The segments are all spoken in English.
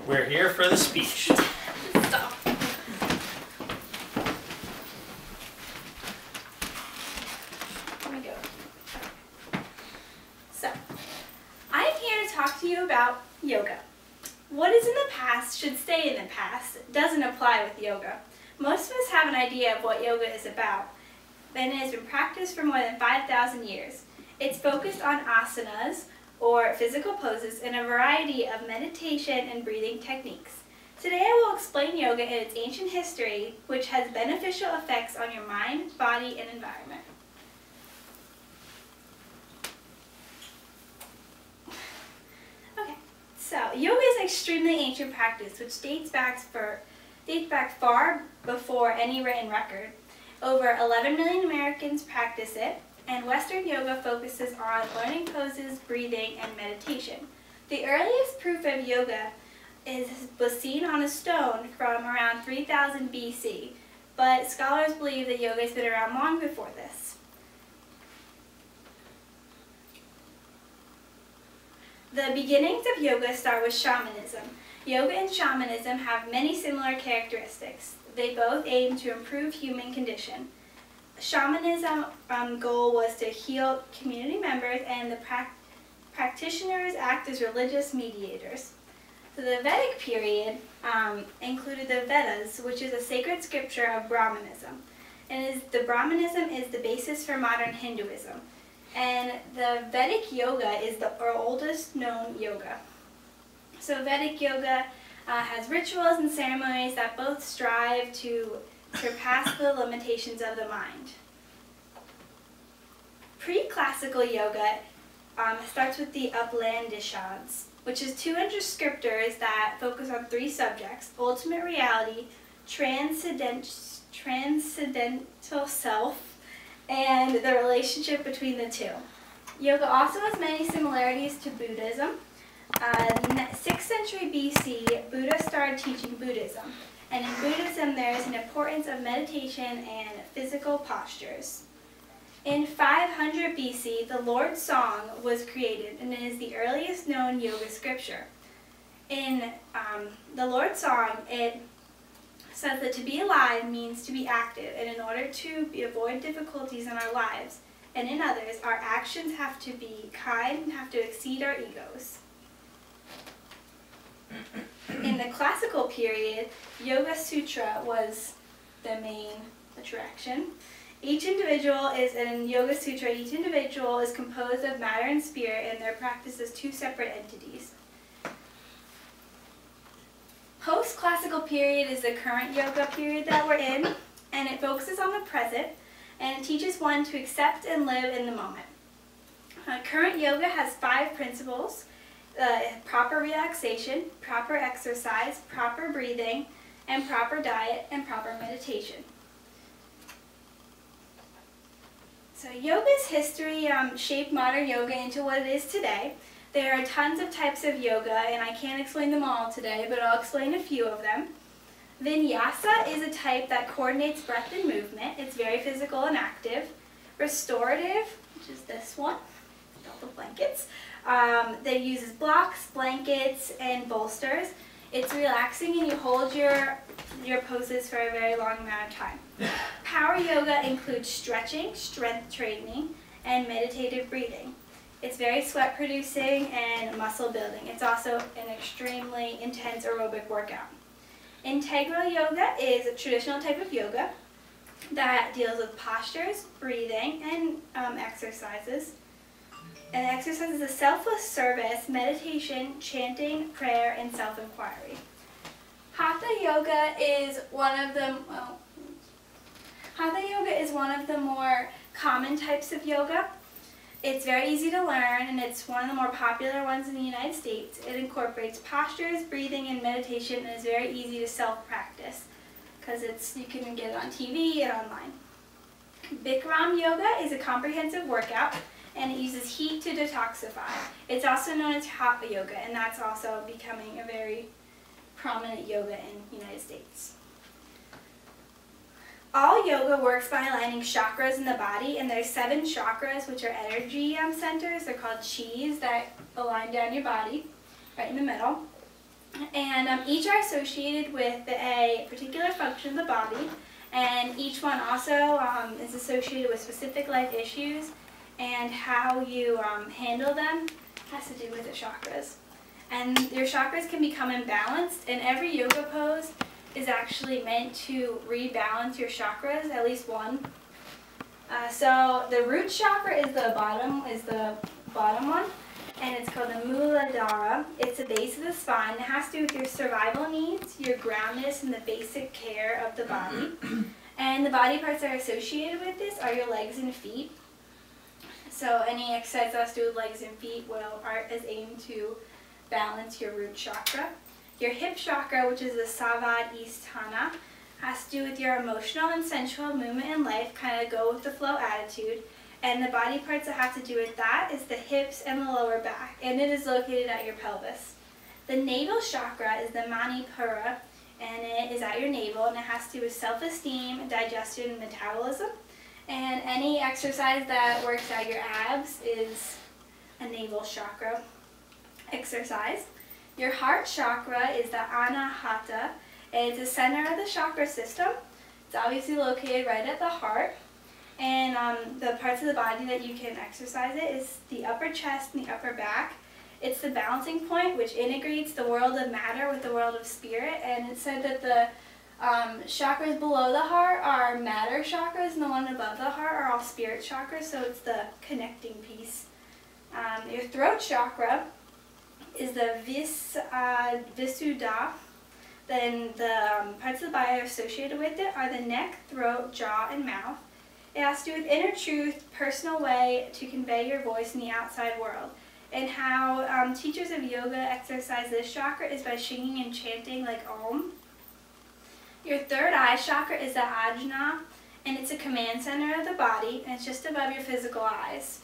We're here for the speech. Stop. Let me go. So, I'm here to talk to you about yoga. What is in the past should stay in the past. It doesn't apply with yoga. Most of us have an idea of what yoga is about, and it has been practiced for more than 5,000 years. It's focused on asanas, or physical poses, and a variety of meditation and breathing techniques. Today I will explain yoga and its ancient history, which has beneficial effects on your mind, body, and environment. Okay, so yoga is an extremely ancient practice which dates back far before any written record. Over 11 million Americans practice it, and Western yoga focuses on learning poses, breathing, and meditation. The earliest proof of yoga was seen on a stone from around 3000 BC, but scholars believe that yoga has been around long before this. The beginnings of yoga start with shamanism. Yoga and shamanism have many similar characteristics. They both aim to improve human condition. Shamanism goal was to heal community members, and the practitioners act as religious mediators. So the Vedic period included the Vedas, which is a sacred scripture of Brahmanism. And Brahmanism is the basis for modern Hinduism. And the Vedic yoga is the oldest known yoga. So Vedic yoga has rituals and ceremonies that both strive to surpass the limitations of the mind. Pre-classical yoga starts with the Upanishads, which is 200 scriptures that focus on 3 subjects: ultimate reality, transcendental self, and the relationship between the two. Yoga also has many similarities to Buddhism. 6th century BC, Buddha started teaching Buddhism. And in Buddhism, there is an importance of meditation and physical postures. In 500 BC, the Lord's Song was created, and it is the earliest known yoga scripture. In the Lord's Song, it says that to be alive means to be active, and in order to avoid difficulties in our lives and in others, our actions have to be kind and have to exceed our egos. In the classical period, Yoga Sutra was the main attraction. In Yoga Sutra, each individual is composed of matter and spirit, and their practice is 2 separate entities. Post-classical period is the current yoga period that we're in, and it focuses on the present, and it teaches one to accept and live in the moment. Current yoga has 5 principles: proper relaxation, proper exercise, proper breathing, and proper diet, and proper meditation. So yoga's history shaped modern yoga into what it is today. There are tons of types of yoga, and I can't explain them all today, but I'll explain a few of them. Vinyasa is a type that coordinates breath and movement. It's very physical and active. Restorative, which is this one, all the blankets. That uses blocks, blankets, and bolsters. It's relaxing, and you hold your poses for a very long amount of time. Power yoga includes stretching, strength training, and meditative breathing. It's very sweat producing and muscle building. It's also an extremely intense aerobic workout. Integral yoga is a traditional type of yoga that deals with postures, breathing, and exercises. And exercise is a selfless service, meditation, chanting, prayer, and self-inquiry. Hatha yoga is one of the more common types of yoga. It's very easy to learn, and it's one of the more popular ones in the United States. It incorporates postures, breathing, and meditation, and is very easy to self-practice because you can get it on TV and online. Bikram yoga is a comprehensive workout, and it uses heat to detoxify. It's also known as Hatha yoga, and that's also becoming a very prominent yoga in the United States. All yoga works by aligning chakras in the body, and there's 7 chakras, which are energy centers. They're called chis, that align down your body, right in the middle. And each are associated with a particular function of the body, and each one also is associated with specific life issues, and how you handle them has to do with the chakras. And your chakras can become imbalanced, and every yoga pose is actually meant to rebalance your chakras, at least one. So the root chakra is the bottom one, and it's called the Muladhara. It's the base of the spine. It has to do with your survival needs, your groundedness, and the basic care of the body. And the body parts that are associated with this are your legs and feet. So any exercise that has to do with legs and feet is aimed to balance your root chakra. Your hip chakra, which is the Savadhisthana, has to do with your emotional and sensual movement in life, kind of go with the flow attitude. And the body parts that have to do with that is the hips and the lower back, and it is located at your pelvis. The navel chakra is the Manipura, and it is at your navel, and it has to do with self-esteem, digestion, and metabolism. And any exercise that works out your abs is a navel chakra exercise. Your heart chakra is the Anahata, and it's the center of the chakra system. It's obviously located right at the heart. And the parts of the body that you can exercise it is the upper chest and the upper back. It's the balancing point, which integrates the world of matter with the world of spirit. And it's said that the chakras below the heart are matter chakras, and the one above the heart are all spirit chakras, so it's the connecting piece. Your throat chakra is the Visuddha. Then the parts of the body that are associated with it are the neck, throat, jaw, and mouth. It has to do with inner truth, personal way to convey your voice in the outside world. And how teachers of yoga exercise this chakra is by singing and chanting like Om. Your third eye chakra is the Ajna, and it's a command center of the body, and it's just above your physical eyes.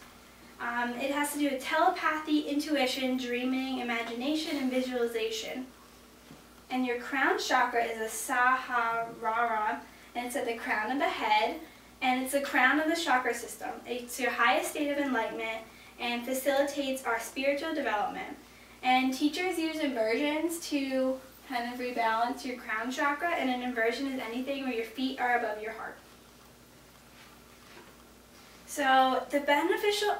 It has to do with telepathy, intuition, dreaming, imagination, and visualization. And your crown chakra is a Sahasrara, and it's at the crown of the head, and it's the crown of the chakra system. It's your highest state of enlightenment and facilitates our spiritual development. And teachers use inversions to kind of rebalance your crown chakra, and an inversion is anything where your feet are above your heart. So the beneficial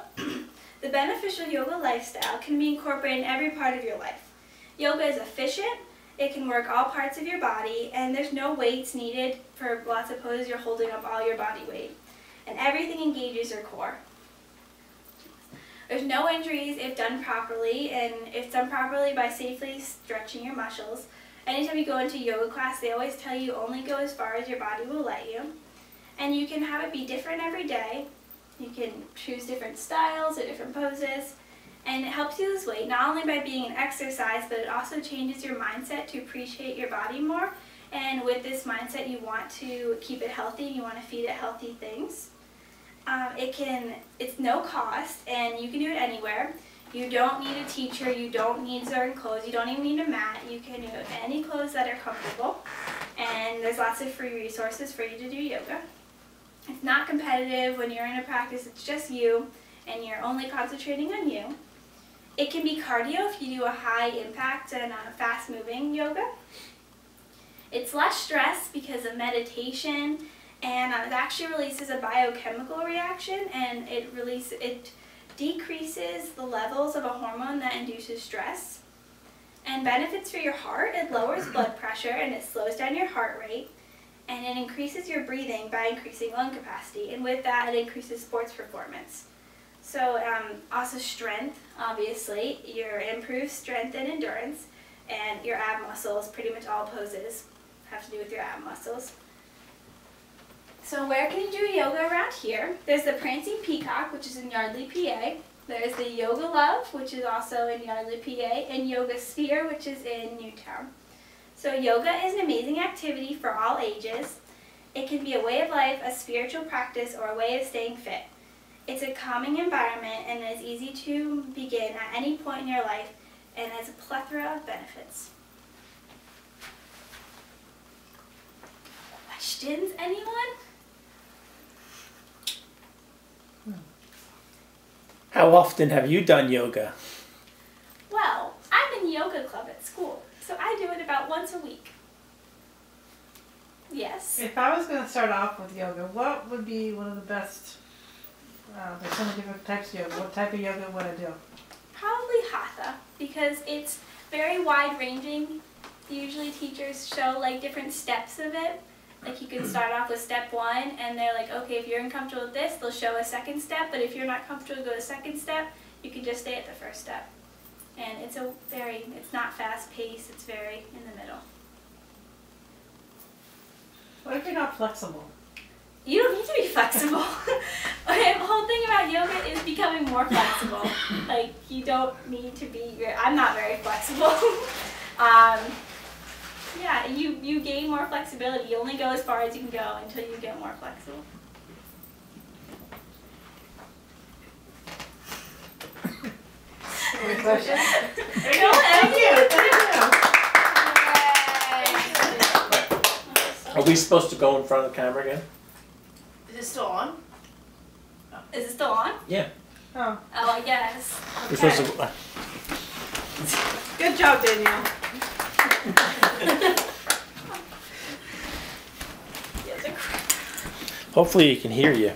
yoga lifestyle can be incorporated in every part of your life. Yoga is efficient. It can work all parts of your body, and there's no weights needed for lots of poses. You're holding up all your body weight, and everything engages your core. There's no injuries if done properly, and if done properly by safely stretching your muscles. Anytime you go into yoga class, they always tell you only go as far as your body will let you, and you can have it be different every day. You can choose different styles or different poses. And it helps you lose weight, not only by being an exercise, but it also changes your mindset to appreciate your body more. And with this mindset, you want to keep it healthy, you want to feed it healthy things. It's no cost, and you can do it anywhere. You don't need a teacher, you don't need certain clothes, you don't even need a mat. You can do any clothes that are comfortable. And there's lots of free resources for you to do yoga. It's not competitive. When you're in a practice, it's just you, and you're only concentrating on you. It can be cardio if you do a high impact and fast moving yoga. It's less stress because of meditation, and it actually releases a biochemical reaction, and it decreases the levels of a hormone that induces stress. And benefits for your heart: it lowers blood pressure, and it slows down your heart rate, and it increases your breathing by increasing lung capacity, and with that it increases sports performance. So also strength, obviously, your improved strength and endurance, and your ab muscles. Pretty much all poses have to do with your ab muscles. So where can you do yoga around here? There's the Prancing Peacock, which is in Yardley, PA. There's the Yoga Love, which is also in Yardley, PA, and Yoga Sphere, which is in Newtown. So yoga is an amazing activity for all ages. It can be a way of life, a spiritual practice, or a way of staying fit. It's a calming environment, and it is easy to begin at any point in your life, and has a plethora of benefits. Questions, anyone? How often have you done yoga? Well, I'm in yoga club at school, So I do it about once a week. Yes. If I was going to start off with yoga, what would be one of the best? There's so many different types of yoga. What type of yoga would I do? Probably hatha, because it's very wide ranging. Usually teachers show like different steps of it. Like you can start off with step 1 and they're like, okay, if you're uncomfortable with this, they'll show a second step, but if you're not comfortable with the second step, you can just stay at the first step. And it's not fast paced, it's very in the middle. What if you're not flexible? You don't need to be flexible. Okay, the whole thing about yoga is becoming more flexible. Like, you don't need to be, I'm not very flexible. Yeah, you gain more flexibility. You only go as far as you can go until you get more flexible. Any questions? Go ahead. Are we supposed to go in front of the camera again? Is it still on? Is it still on? Yeah. Oh, Oh, I guess. We're Okay. supposed to, good job, Danielle. hopefully you can hear you.